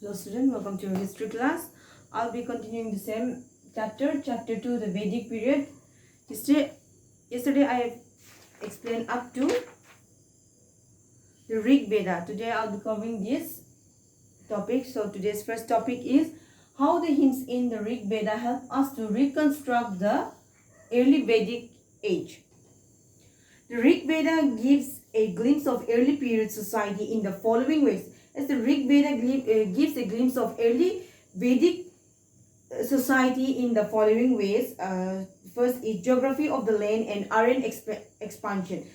Hello students, welcome to your history class. I'll be continuing the same chapter, chapter 2, the Vedic period. Yesterday I explained up to the Rig Veda. Today I'll be covering this topic. So today's first topic is how the hymns in the Rig Veda help us to reconstruct the early Vedic age. The Rig Veda gives a glimpse of early period society in the following ways. As the Rig Veda gives a glimpse of early Vedic society in the following ways. First is geography of the land and Aryan expansion.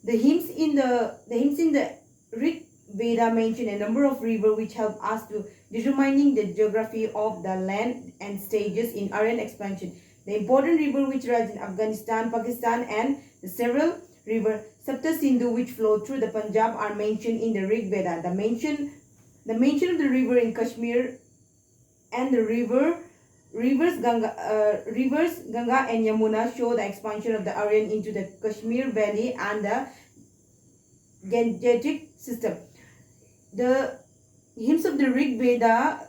The hymns in the Rig Veda mention a number of rivers which help us to determining the geography of the land and stages in Aryan expansion. The important river which rise in Afghanistan, Pakistan, and the several river Sapta-Sindhu which flow through the Punjab are mentioned in the Rig Veda. The mention of the river in Kashmir and the rivers Ganga and Yamuna show the expansion of the Aryan into the Kashmir Valley and the Gangetic system. The hymns of the Rig Veda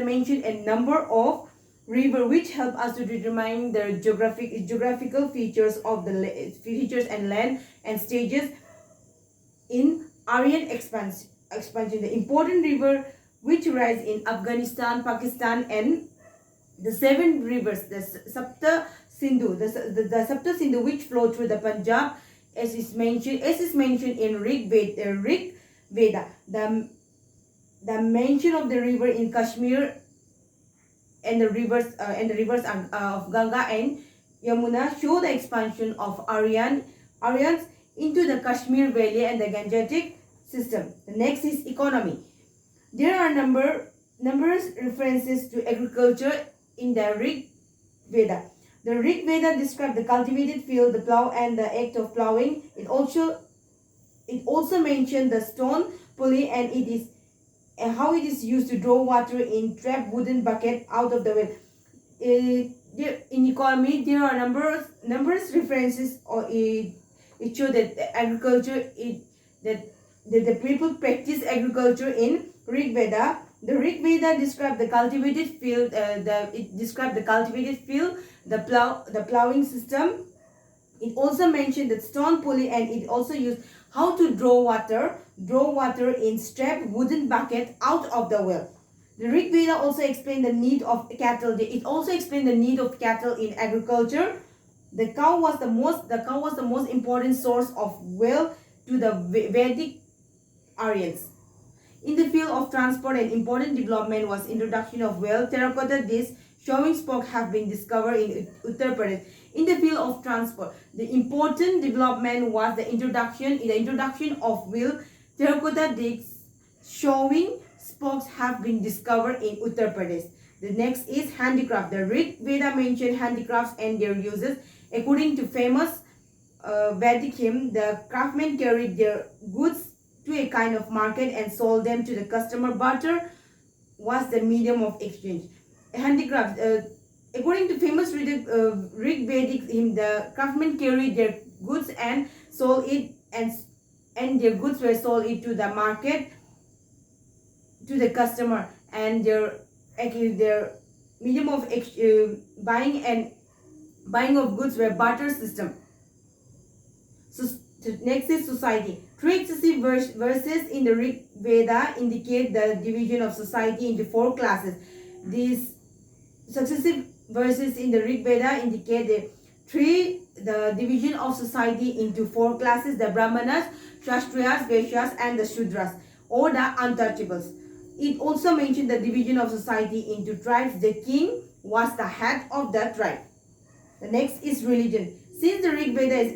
mention a number of rivers which help us to determine the geographical features of the features and land and stages in Aryan expansion. The important river which rise in Afghanistan, Pakistan, and the seven rivers, the Sapta-Sindhu, the Sapta-Sindhu which flow through the Punjab, as is mentioned in Rig Veda. The mention of the river in Kashmir and the rivers of Ganga and Yamuna show the expansion of Aryans into the Kashmir Valley and the Gangetic system. The next is economy. There are numerous references to agriculture in the Rig Veda. The Rig Veda describes the cultivated field, the plow, and the act of plowing. It also mentioned the stone pulley and how it is used to draw water in trapped wooden bucket out of the well. In economy, there are numerous references, or it shows that agriculture, that the people practice agriculture in Rig Veda. The Rig Veda described the cultivated field. The plowing system. It also mentioned the stone pulley, and it also used how to draw water in strapped wooden bucket out of the well. The Rig Veda also explained the need of cattle. It also explained the need of cattle in agriculture. The cow was the most important source of wealth to the Vedic Aryans. In the field of transport, an important development was introduction of terracotta discs showing spokes have been discovered in Uttar Pradesh. In the field of transport, the important development was the introduction of terracotta discs showing spokes have been discovered in Uttar Pradesh. The next is handicraft. The Rig Veda mentioned handicrafts and their uses. According to famous Vedic hymn, the craftsmen carried their goods to a kind of market and sold them to the customer. Barter was the medium of exchange. Handicrafts. According to famous Rig Vedic hymn, the craftsmen carried their goods and sold it, and their goods were sold it to the market, to the customer, and their medium of buying of goods were barter system. So next is society. Three successive verses in the Rig Veda indicate the division of society into four classes. These successive verses in the Rig Veda indicate the division of society into four classes: the Brahmanas, Kshatriyas, Vaishyas, and the Shudras, or the untouchables. It also mentioned the division of society into tribes. The king was the head of the tribe. The next is religion. Since the Rig Veda is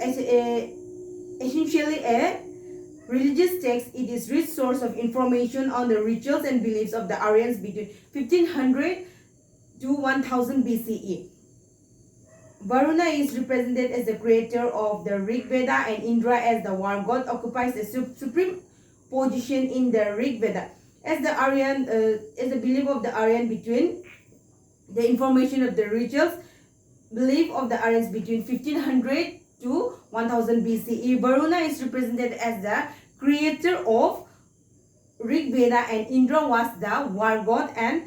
essentially a religious text, it is rich source of information on the rituals and beliefs of the Aryans between 1500 to 1000 BCE. Varuna is represented as the creator of the Rig Veda, and Indra as the war god occupies a supreme position in the Rig Veda. As the belief of the Aryan between the information of the rituals, belief of the Aryans between 1500 to 1000 BCE. Varuna is represented as the creator of Rig Veda, and Indra was the war god and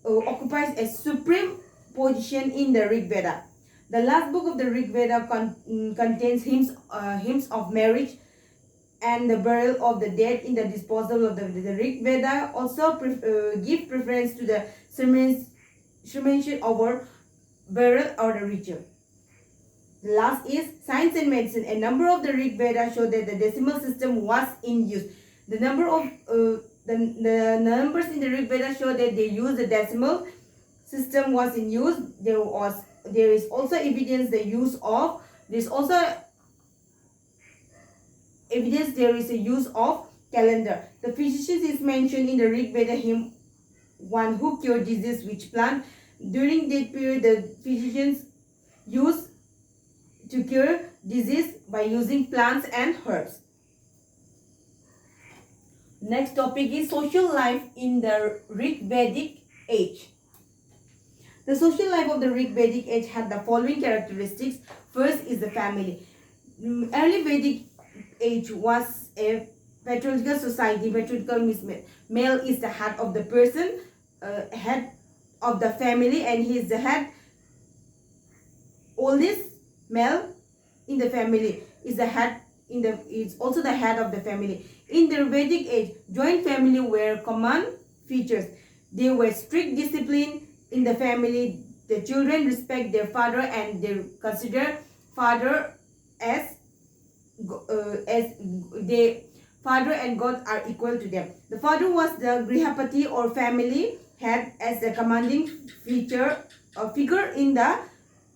occupies a supreme position in the Rig Veda. The last book of the Rig Veda contains hymns of marriage and the burial of the dead in the disposal of the Rig Veda also give preference to the sermon over burial or the ritual. The last is science and medicine. A number of the Rig Veda show that the decimal system was in use. The number of the numbers in the Rig Veda show that they use the decimal system was in use. There is also evidence the use of there is a use of calendar. The physicians is mentioned in the Rig Veda hymn, one who cured disease which plant. During that period, the physicians used to cure disease by using plants and herbs. Next topic is social life in the Rig Vedic age. The social life of the Rig Vedic age had the following characteristics. First is the family. Early Vedic age was a patriarchal society. Patriarchal means male is the head of the person, head of the family, and he is the head. Oldest male in the family is the head is also the head of the family. In the Vedic age, joint family were common features. There were strict discipline in the family. The children respect their father and they consider father as father and God are equal to them. The father was the grihapati or family head as the commanding figure in the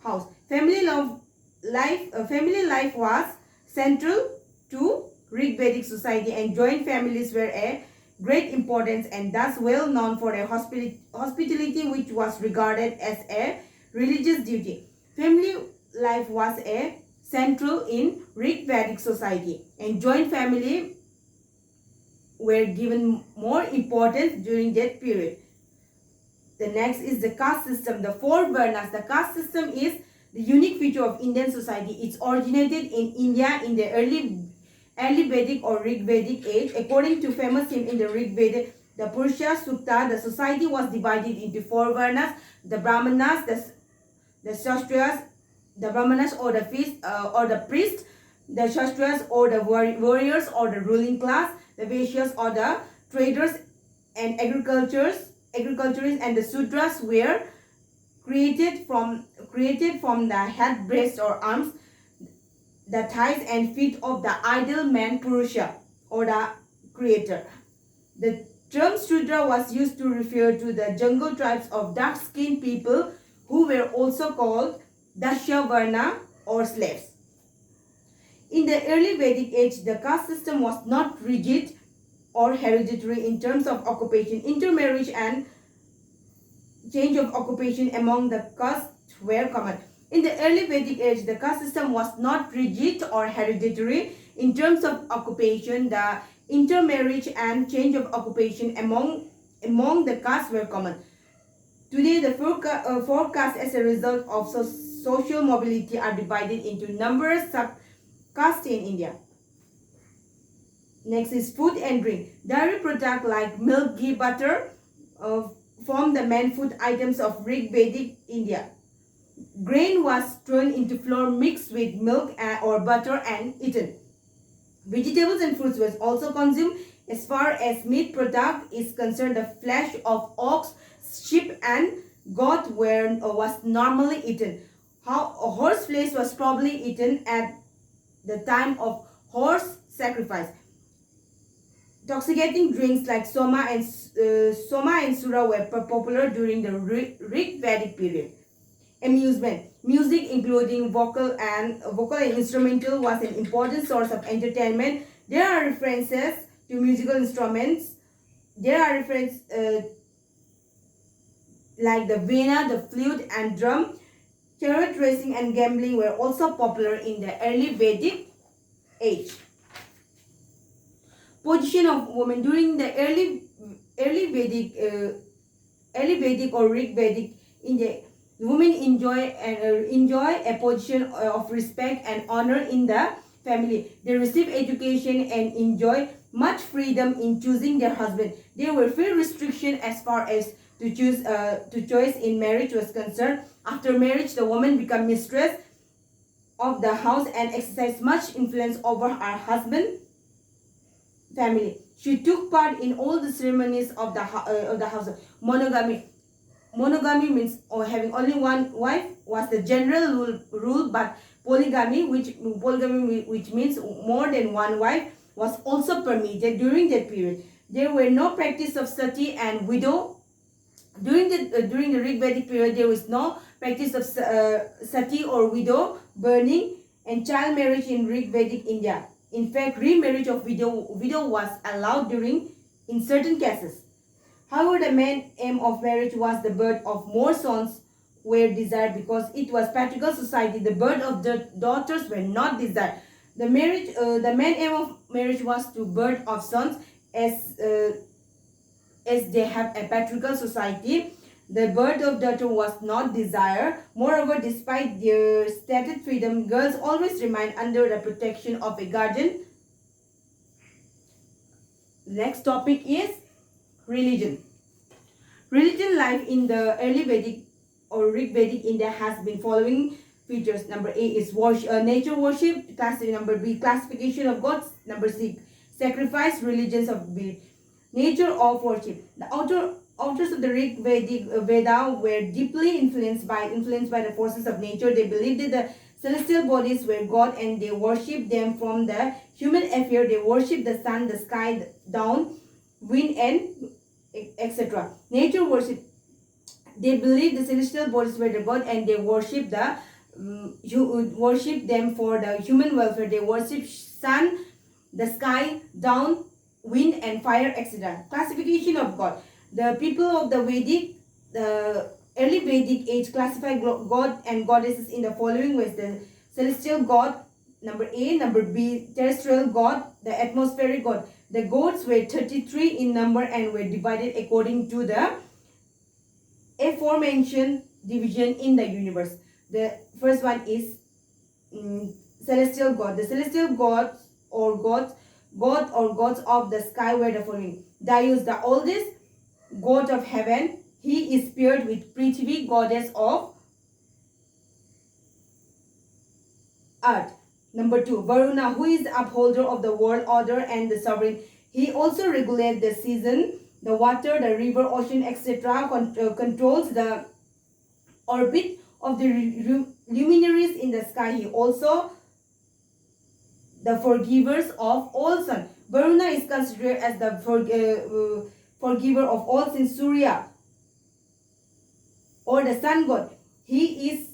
house. Family life was central to Rig Vedic society, and joint families were a great importance and thus well known for a hospitality which was regarded as a religious duty. Family life was a central in Rig Vedic society, and joint family were given more importance during that period. The next is the caste system, the four varnas. The caste system is the unique feature of Indian society. It's originated in India in the early Vedic or Rig Vedic age. According to famous hymn in the Rig Veda, the Purusha Sukta, the society was divided into four varnas: the Brahmanas, the Kshatriyas, the Brahmanas or the priest, the Kshatriyas or the warriors or the ruling class, the Vaishyas or the traders and agriculturists, and the Sudras were created from the head, breast or arms, the thighs and feet of the ideal man Purusha or the creator. The term Sudra was used to refer to the jungle tribes of dark-skinned people who were also called Dasya Varna or slaves. In the early Vedic age, the caste system was not rigid or hereditary in terms of occupation. Intermarriage and change of occupation among the castes were common. In the early Vedic age, the caste system was not rigid or hereditary in terms of occupation. The intermarriage and change of occupation among the castes were common. Today, the four castes as a result of social mobility are divided into numerous sub-castes in India. Next is food and drink. Dairy products like milk, ghee, butter form the main food items of Rig Vedic India. Grain was thrown into flour mixed with milk or butter and eaten. Vegetables and fruits were also consumed. As far as meat product is concerned, the flesh of ox, sheep and goat was normally eaten. Horse flesh was probably eaten at the time of horse sacrifice. Intoxicating drinks like Soma and Sura were popular during the Rig Vedic period. Amusement. Music, including vocal and instrumental, was an important source of entertainment. There are references to musical instruments. There are references like the veena, the flute and drum. Chariot racing and gambling were also popular in the early Vedic age. Position of women during the early Vedic or Rig Vedic India. Women enjoy a position of respect and honor in the family. They receive education and enjoy much freedom in choosing their husband. There were few restrictions as far as to choice in marriage was concerned. After marriage, the woman became mistress of the house and exercised much influence over her husband family. She took part in all the ceremonies of the house. Monogamy means having only one wife was the general rule, but polygamy, which means more than one wife, was also permitted during that period. There were no practice of sati and widow. During the Rig Vedic period, there was no practice of sati or widow burning and child marriage in Rig Vedic India. In fact, remarriage of widow was allowed in certain cases. However, the main aim of marriage was the birth of more sons were desired because it was patriarchal society. The birth of the daughters were not desired. The main aim of marriage was to birth of sons as they have a patriarchal society. The birth of daughter was not desired. Moreover, despite their stated freedom, girls always remained under the protection of a guardian. Next topic is religion. Religion life in the early Vedic or Rig Vedic India has been following features. Number A is nature worship. Number B, classification of gods. Number C, sacrifice, religions of belief. Nature of worship. The authors of the Rig Vedic Veda were deeply influenced by the forces of nature. They believed that the celestial bodies were God and they worshipped them. From the human affair, they worshipped the sun, the sky, down, wind, and etc. Nature worship. They believed the celestial bodies were the God and they worshipped them for the human welfare. They worshipped sun, the sky, down, wind, and fire, etc. Classification of God. The people of the early Vedic age classified God and goddesses in the following ways: the celestial God, number A; number B, terrestrial God; the atmospheric God. The gods were 33 in number and were divided according to the aforementioned division in the universe. The first one is celestial God. The celestial gods of the sky were the following: Darius, the oldest god of heaven. He is paired with Prithvi, goddess of earth. Number 2, Varuna, who is the upholder of the world order and the sovereign. He also regulates the season, the water, the river, ocean, etc. Controls the orbit of the luminaries in the sky. He also the forgivers of all sins. Varuna is considered as the forgiver of all sins. Surya, or the sun god, he is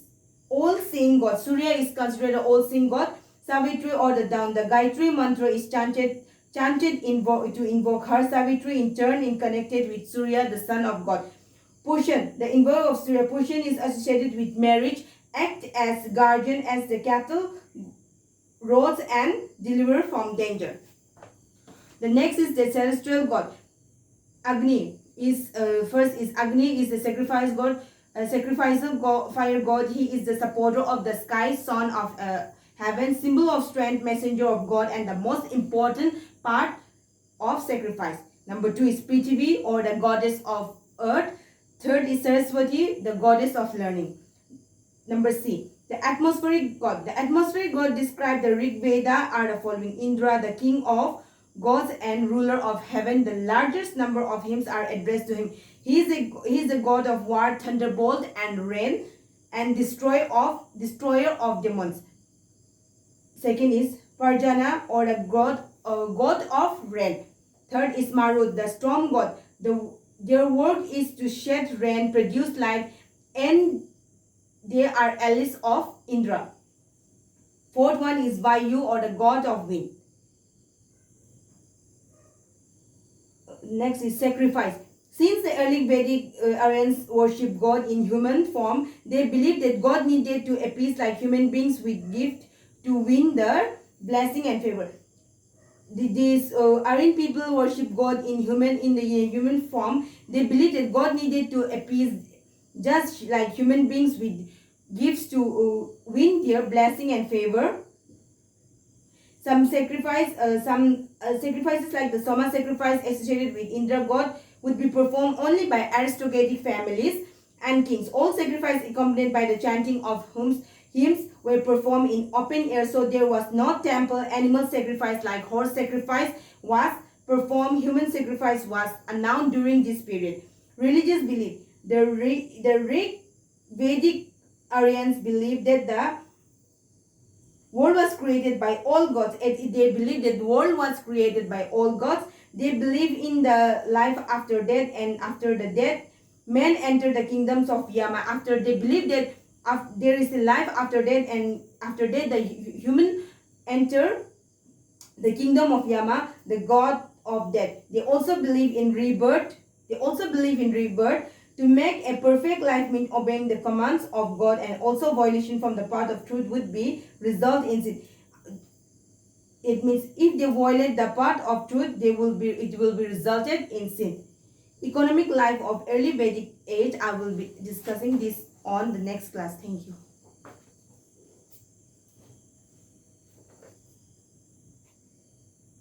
all-seeing god. Surya is considered an all-seeing god. Savitri, or the dawn, the Gayatri mantra is chanted to invoke her. Savitri in turn is connected with Surya, the son of God. Pushan, the invoker of Surya. Pushan is associated with marriage, act as guardian as the cattle, roads, and deliver from danger. The next is the celestial god. Agni is Agni is the sacrifice god, sacrificial fire god. He is the supporter of the sky, son of heaven, symbol of strength, messenger of God, and the most important part of sacrifice. Number 2 is Prithvi, or the goddess of earth. Third is Saraswati, the goddess of learning. Number C, the atmospheric god. The atmospheric god described the Rig Veda are the following: Indra, the king of gods and ruler of heaven. The largest number of hymns are addressed to him. He is a god of war, thunderbolt, and rain, and destroyer of demons. Second is Parjana, or the god of rain. Third is Marut, the storm god. Their work is to shed rain, produce light, and they are allies of Indra. Fourth one is Vayu, or the god of wind. Next is sacrifice. Since the early Vedic Aryans worshipped God in human form, they believed that God needed to appease like human beings with gift to win their blessing and favor. These Aryan people worship God in the human form. They believed that God needed to appease just like human beings with gifts to win their blessing and favor. Some sacrifices like the Soma sacrifice associated with Indra god would be performed only by aristocratic families and kings. All sacrifices accompanied by the chanting of hymns were performed in open air, so there was no temple. Animal sacrifice like horse sacrifice was performed. Human sacrifice was announced during this period. Religious belief. The Vedic Aryans believed that the world was created by all gods. They believe that the world was created by all gods. They believe in the life after death, and after the death, men enter the kingdoms of Yama. After they believe that there is a life after death, and after death the human enter the kingdom of Yama, the god of death. They also believe in rebirth. To make a perfect life means obeying the commands of God, and also violation from the path of truth would be result in sin. It means if they violate the path of truth, it will be resulted in sin. Economic life of early Vedic age. I will be discussing this on the next class. Thank you.